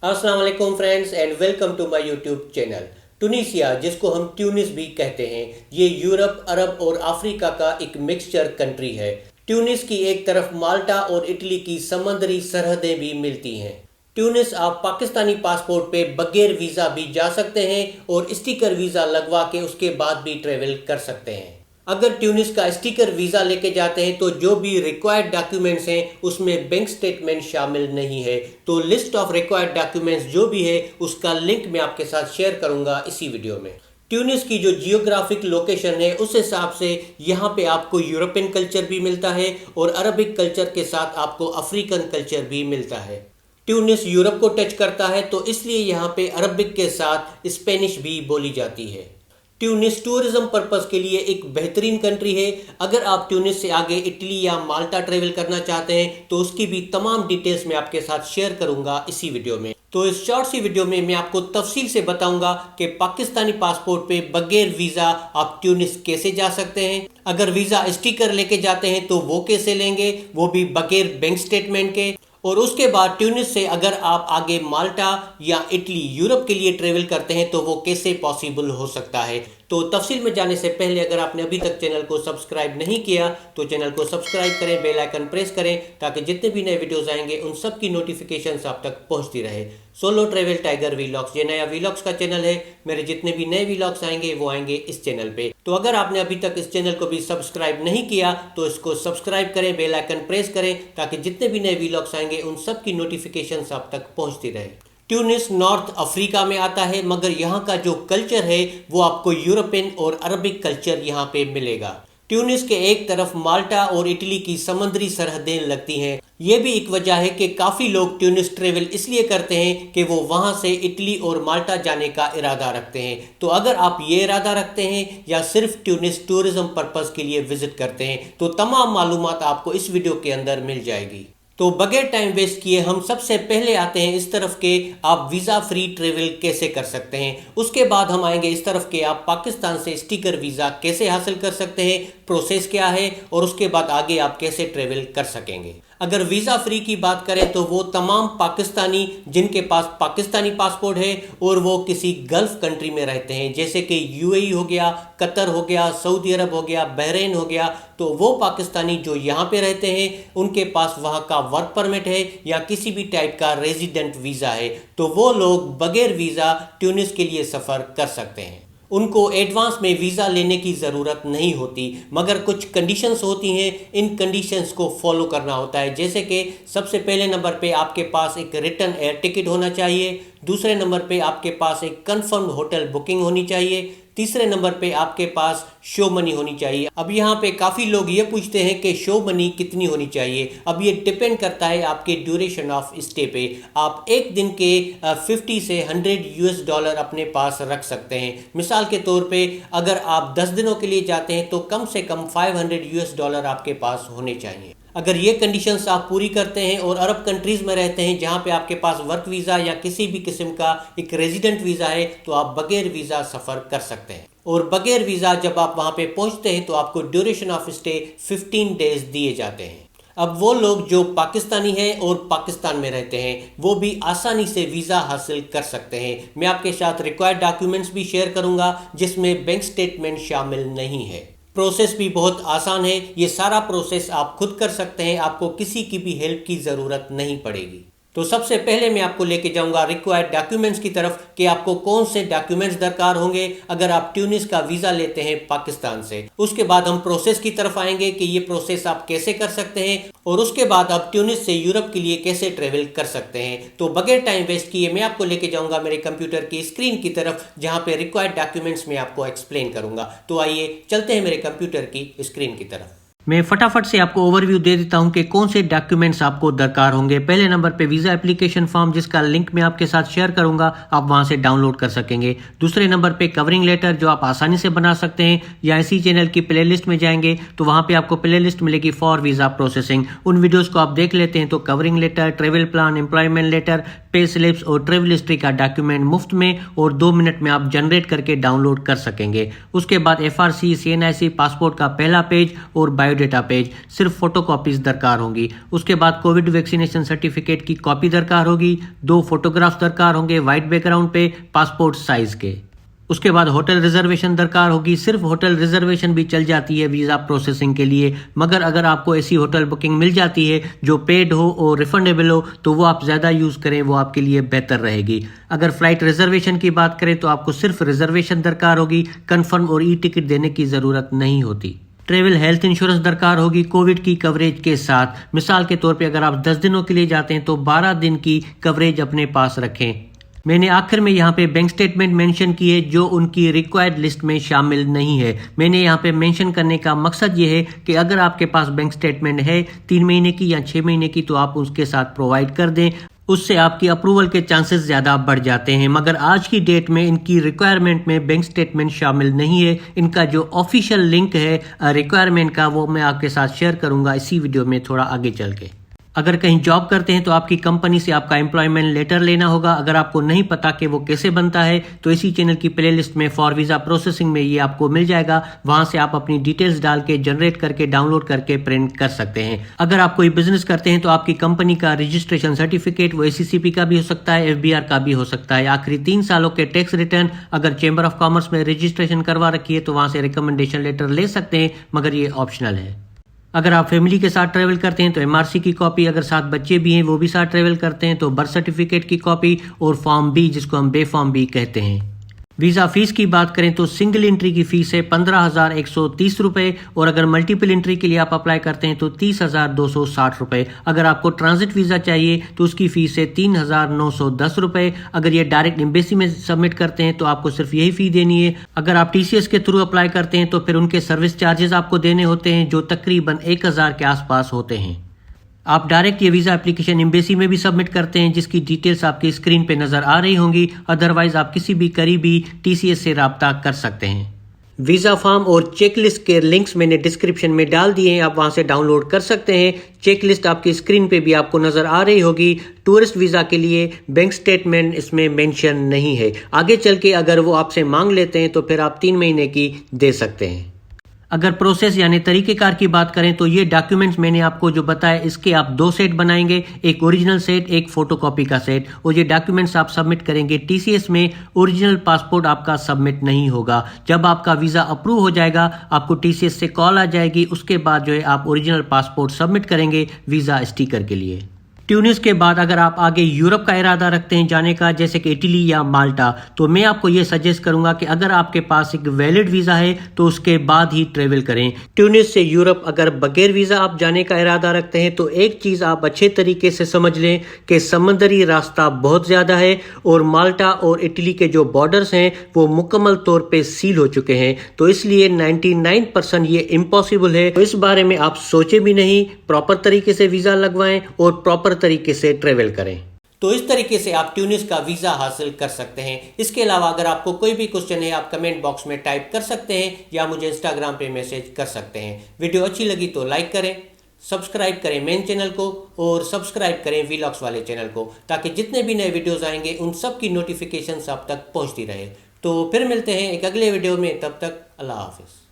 अस्सलाम वालेकुम friends and welcome to my YouTube channel. Tunisia, जिसको हम ट्यूनिस भी कहते हैं, ये यूरोप, अरब और अफ्रीका का एक मिक्सचर कंट्री है। ट्यूनिस की एक तरफ माल्टा और इटली की समुद्री सरहदें भी मिलती हैं। ट्यूनिस आप पाकिस्तानी पासपोर्ट पे बगैर वीज़ा भी जा सकते हैं और स्टिकर वीज़ा लगवा के उसके बाद भी ट्रेवल कर सकते हैं। अगर ट्यूनिस का स्टिकर वीज़ा लेके जाते हैं तो जो भी रिक्वायर्ड डॉक्यूमेंट्स हैं उसमें बैंक स्टेटमेंट शामिल नहीं है। तो लिस्ट ऑफ रिक्वायर्ड डॉक्यूमेंट्स जो भी है उसका लिंक मैं आपके साथ शेयर करूंगा इसी वीडियो में। ट्यूनिस की जो जियोग्राफिक लोकेशन है उस हिसाब से यहाँ पे आपको यूरोपियन कल्चर भी मिलता है और अरबिक कल्चर के साथ आपको अफ्रीकन कल्चर भी मिलता है। ट्यूनिस यूरोप को टच करता है तो इसलिए यहाँ पे अरबिक के साथ स्पेनिश भी बोली जाती है। ट्यूनिस टूरिज्म पर्पस के लिए एक बेहतरीन कंट्री है। अगर आप ट्यूनिस से आगे इटली या माल्टा ट्रेवल करना चाहते हैं तो उसकी भी तमाम डिटेल्स मैं आपके साथ शेयर करूंगा इसी वीडियो में। तो इस शॉर्ट सी वीडियो में मैं आपको तफसील से बताऊंगा कि पाकिस्तानी पासपोर्ट पे बगैर वीज़ा आप ट्यूनिस कैसे जा सकते हैं। अगर वीज़ा स्टिकर लेके जाते हैं तो वो कैसे लेंगे, वो भी बगैर बैंक स्टेटमेंट के। और उसके बाद ट्यूनिस से अगर आप आगे माल्टा या इटली यूरोप के लिए ट्रेवल करते हैं तो वो कैसे पॉसिबल हो सकता है। तो तफसील में जाने से पहले अगर आपने अभी तक चैनल को सब्सक्राइब नहीं किया तो चैनल को सब्सक्राइब करें, बेल आइकन प्रेस करें ताकि जितने भी नए वीडियोस आएंगे उन सब की नोटिफिकेशंस आप तक पहुंचती रहे। सोलो ट्रेवल टाइगर वीलॉग्स, ये नया वीलॉग्स का चैनल है। मेरे जितने भी नए वीलॉग्स आएंगे वो आएंगे इस चैनल पे। तो अगर आपने अभी तक इस चैनल को भी सब्सक्राइब नहीं किया तो इसको सब्सक्राइब करें, बेल आइकन प्रेस करें ताकि जितने भी नए वीलॉग्स आएंगे उन सब की नोटिफिकेशंस आप तक पहुंचती रहे। ट्यूनिस नॉर्थ अफ्रीका में आता है, मगर यहाँ का जो कल्चर है वो आपको यूरोपियन और अरबिक कल्चर यहाँ पे मिलेगा। ट्यूनिस के एक तरफ माल्टा और इटली की समुद्री सरहदें लगती हैं। ये भी एक वजह है कि काफ़ी लोग ट्यूनिस ट्रेवल इसलिए करते हैं कि वो वहाँ से इटली और माल्टा जाने का इरादा रखते हैं। तो अगर आप ये इरादा रखते हैं या सिर्फ ट्यूनिस टूरिज्म पर्पज़ के लिए विजिट करते हैं तो तमाम मालूमात आपको इस वीडियो के अंदर मिल जाएगी। तो बगैर टाइम वेस्ट किए हम सबसे पहले आते हैं इस तरफ के आप वीज़ा फ्री ट्रेवल कैसे कर सकते हैं। उसके बाद हम आएंगे इस तरफ के आप पाकिस्तान से स्टिकर वीज़ा कैसे हासिल कर सकते हैं, प्रोसेस क्या है, और उसके बाद आगे आप कैसे ट्रेवल कर सकेंगे। अगर वीज़ा फ्री की बात करें तो वो तमाम पाकिस्तानी जिनके पास पाकिस्तानी पासपोर्ट है और वो किसी गल्फ कंट्री में रहते हैं, जैसे कि यूएई हो गया, कतर हो गया, सऊदी अरब हो गया, बहरीन हो गया, तो वो पाकिस्तानी जो यहाँ पे रहते हैं उनके पास वहाँ का वर्क परमिट है या किसी भी टाइप का रेजिडेंट वीज़ा है, तो वो लोग बगैर वीज़ा ट्यूनिस के लिए सफ़र कर सकते हैं। उनको एडवांस में वीज़ा लेने की ज़रूरत नहीं होती, मगर कुछ कंडीशंस होती हैं। इन कंडीशंस को फॉलो करना होता है, जैसे कि सबसे पहले नंबर पे आपके पास एक रिटर्न एयर टिकट होना चाहिए, दूसरे नंबर पे आपके पास एक कंफर्म्ड होटल बुकिंग होनी चाहिए, तीसरे नंबर पे आपके पास शो मनी होनी चाहिए। अब यहाँ पे काफ़ी लोग ये पूछते हैं कि शो मनी कितनी होनी चाहिए। अब ये डिपेंड करता है आपके ड्यूरेशन ऑफ स्टे पे। आप एक दिन के 50 से 100 यूएस डॉलर अपने पास रख सकते हैं। मिसाल के तौर पे अगर आप 10 दिनों के लिए जाते हैं तो कम से कम 500 यूएस डॉलर आपके पास होने चाहिए। अगर ये कंडीशंस आप पूरी करते हैं और अरब कंट्रीज़ में रहते हैं जहाँ पे आपके पास वर्क वीज़ा या किसी भी किस्म का एक रेजिडेंट वीज़ा है तो आप बगैर वीज़ा सफ़र कर सकते हैं। और बगैर वीज़ा जब आप वहाँ पे पहुँचते हैं तो आपको ड्यूरेशन ऑफ स्टे 15 डेज दिए जाते हैं। अब वो लोग जो पाकिस्तानी हैं और पाकिस्तान में रहते हैं वो भी आसानी से वीज़ा हासिल कर सकते हैं। मैं आपके साथ रिक्वायर्ड डॉक्यूमेंट्स भी शेयर करूँगा जिसमें बैंक स्टेटमेंट शामिल नहीं है। प्रोसेस भी बहुत आसान है, ये सारा प्रोसेस आप खुद कर सकते हैं, आपको किसी की भी हेल्प की ज़रूरत नहीं पड़ेगी। तो सबसे पहले मैं आपको लेके जाऊंगा रिक्वायर्ड डॉक्यूमेंट्स की तरफ कि आपको कौन से डॉक्यूमेंट्स दरकार होंगे अगर आप ट्यूनिस का वीज़ा लेते हैं पाकिस्तान से। उसके बाद हम प्रोसेस की तरफ आएंगे कि ये प्रोसेस आप कैसे कर सकते हैं और उसके बाद आप ट्यूनिस से यूरोप के लिए कैसे ट्रेवल कर सकते हैं। तो बगैर टाइम वेस्ट किए मैं आपको लेके जाऊंगा मेरे कंप्यूटर की स्क्रीन की तरफ जहाँ पे रिक्वायर्ड डॉक्यूमेंट्स मैं आपको एक्सप्लेन करूंगा। तो आइए चलते हैं मेरे कंप्यूटर की स्क्रीन की तरफ। मैं फटाफट से आपको ओवरव्यू दे देता हूं कि कौन से डॉक्यूमेंट्स आपको दरकार होंगे। पहले नंबर पे वीज़ा एप्लीकेशन फॉर्म, जिसका लिंक मैं आपके साथ शेयर करूंगा, आप वहां से डाउनलोड कर सकेंगे। दूसरे नंबर पे कवरिंग लेटर जो आप आसानी से बना सकते हैं, या इसी चैनल की प्लेलिस्ट में जाएंगे तो वहां पे आपको प्लेलिस्ट मिलेगी फॉर वीज़ा प्रोसेसिंग। उन वीडियोज़ को आप देख लेते हैं तो covering letter, travel plan, employment letter, pay slips और ट्रेवल हिस्ट्री का डॉक्यूमेंट मुफ्त में और 2 मिनट में आप जनरेट करके डाउनलोड कर सकेंगे। उसके बाद FRC, CNIC, पासपोर्ट का पहला पेज और बायोडाटा बायोडेटा पेज, सिर्फ फोटोकॉपीज दरकार होंगी। उसके बाद कोविड वैक्सीनेशन सर्टिफिकेट की कॉपी दरकार होगी, 2 फोटोग्राफ्स दरकार होंगे वाइट बैकग्राउंड पे पासपोर्ट साइज के। उसके बाद होटल रिजर्वेशन दरकार होगी, सिर्फ होटल रिजर्वेशन भी चल जाती है वीज़ा प्रोसेसिंग के लिए, मगर अगर आपको ऐसी होटल बुकिंग मिल जाती है जो पेड हो और रिफंडेबल हो तो वो आप ज़्यादा यूज़ करें, वो आपके लिए बेहतर रहेगी। अगर फ्लाइट रिजर्वेशन की बात करें तो आपको सिर्फ रिजर्वेशन दरकार होगी, कन्फर्म और ई टिकट देने की ज़रूरत नहीं होती। ट्रेवल हेल्थ इंश्योरेंस दरकार होगी कोविड की कवरेज के साथ। मिसाल के तौर पे अगर आप 10 दिनों के लिए जाते हैं तो 12 दिन की कवरेज अपने पास रखें। मैंने आखिर में यहाँ पे बैंक स्टेटमेंट मेंशन की है जो उनकी रिक्वायर्ड लिस्ट में शामिल नहीं है। मैंने यहाँ पे मेंशन करने का मकसद ये है कि अगर आपके पास बैंक स्टेटमेंट है 3 महीने की या 6 महीने की तो आप उसके साथ प्रोवाइड कर दें, उससे आपकी अप्रूवल के चांसेस ज़्यादा बढ़ जाते हैं। मगर आज की डेट में इनकी रिक्वायरमेंट में बैंक स्टेटमेंट शामिल नहीं है। इनका जो ऑफिशियल लिंक है रिक्वायरमेंट का वो मैं आपके साथ शेयर करूँगा इसी वीडियो में थोड़ा आगे चल के। अगर कहीं जॉब करते हैं तो आपकी कंपनी से आपका एम्प्लॉयमेंट लेटर लेना होगा। अगर आपको नहीं पता कि वो कैसे बनता है तो इसी चैनल की प्लेलिस्ट में फॉर वीज़ा प्रोसेसिंग में ये आपको मिल जाएगा। वहां से आप अपनी डिटेल्स डाल के जनरेट करके डाउनलोड करके प्रिंट कर सकते हैं। अगर आप कोई बिजनेस करते हैं तो आपकी कंपनी का रजिस्ट्रेशन सर्टिफिकेट वो ACCP का भी हो सकता है, FBR का भी हो सकता है। आखिरी 3 सालों के टैक्स रिटर्न, अगर चैम्बर ऑफ कॉमर्स में रजिस्ट्रेशन करवा रखी है तो वहां से रिकमेंडेशन लेटर ले सकते हैं, मगर ये ऑप्शनल है। अगर आप फैमिली के साथ ट्रैवल करते हैं तो MRC की कॉपी, अगर साथ बच्चे भी हैं वो भी साथ ट्रैवल करते हैं तो बर्थ सर्टिफिकेट की कॉपी और फॉर्म B जिसको हम बे फॉर्म B कहते हैं। वीज़ा फीस की बात करें तो सिंगल एंट्री की फीस है 15,130 रुपये और अगर मल्टीपल एंट्री के लिए आप अप्लाई करते हैं तो 30,260 रुपये। अगर आपको ट्रांजिट वीज़ा चाहिए तो उसकी फीस है 3,910 रुपये। अगर ये डायरेक्ट एम्बेसी में सबमिट करते हैं तो आपको सिर्फ यही फ़ी देनी है। अगर आप TCS के थ्रू अप्लाई करते हैं तो फिर उनके सर्विस चार्जेस आपको देने होते हैं जो तकरीबन 1,000 के आसपास होते हैं। आप डायरेक्ट ये वीज़ा एप्लीकेशन एम्बेसी में भी सबमिट करते हैं जिसकी डिटेल्स आपकी स्क्रीन पे नज़र आ रही होंगी। अदरवाइज आप किसी भी करीबी TCS से रब्ता कर सकते हैं। वीज़ा फॉर्म और चेकलिस्ट के लिंक्स मैंने डिस्क्रिप्शन में डाल दिए हैं, आप वहां से डाउनलोड कर सकते हैं। चेकलिस्ट आपकी स्क्रीन पे भी आपको नज़र आ रही होगी। टूरिस्ट वीज़ा के लिए बैंक स्टेटमेंट इसमें मेंशन नहीं है। आगे चल के अगर वो आपसे मांग लेते हैं तो फिर आप 3 महीने की दे सकते हैं। अगर प्रोसेस यानी तरीकेकार की बात करें तो ये डॉक्यूमेंट्स मैंने आपको जो बताया इसके आप 2 सेट बनाएंगे, एक ओरिजिनल सेट, एक फोटोकॉपी का सेट, और ये डॉक्यूमेंट्स आप सबमिट करेंगे TCS में। ओरिजिनल पासपोर्ट आपका सबमिट नहीं होगा। जब आपका वीज़ा अप्रूव हो जाएगा आपको TCS से कॉल आ जाएगी, उसके बाद जो है आप ओरिजिनल पासपोर्ट सबमिट करेंगे वीज़ा स्टिकर के लिए। ट्यूनिस के बाद अगर आप आगे यूरोप का इरादा रखते हैं जाने का, जैसे कि इटली या माल्टा, तो मैं आपको ये सजेस्ट करूंगा कि अगर आपके पास एक वैलिड वीज़ा है तो उसके बाद ही ट्रेवल करें। ट्यूनिस से यूरोप अगर बगैर वीज़ा आप जाने का इरादा रखते हैं तो एक चीज़ आप अच्छे तरीके से समझ लें कि समंदरी रास्ता बहुत ज़्यादा है और माल्टा और इटली के जो बॉर्डर्स हैं वो मुकम्मल तौर पर सील हो चुके हैं, तो इसलिए 99% ये इम्पॉसिबल है। तो इस बारे में आप सोचे भी नहीं, प्रॉपर तरीके से वीज़ा लगवाएं और प्रॉपर तरीके से ट्रेवल करें। तो इस तरीके से आप ट्यूनिस का वीज़ा हासिल कर सकते हैं। इसके अलावा अगर आपको कोई भी क्वेश्चन है आप कमेंट बॉक्स में टाइप कर सकते हैं या मुझे इंस्टाग्राम पे मैसेज कर सकते हैं। वीडियो अच्छी लगी तो लाइक करें, सब्सक्राइब करें मेन चैनल को और सब्सक्राइब करें वीलॉग्स वाले चैनल को, ताकि जितने भी नए वीडियोज़ आएंगे उन सब की नोटिफिकेशन आप तक पहुँचती रहे। तो फिर मिलते हैं एक अगले वीडियो में, तब तक अल्लाह हाफिज़।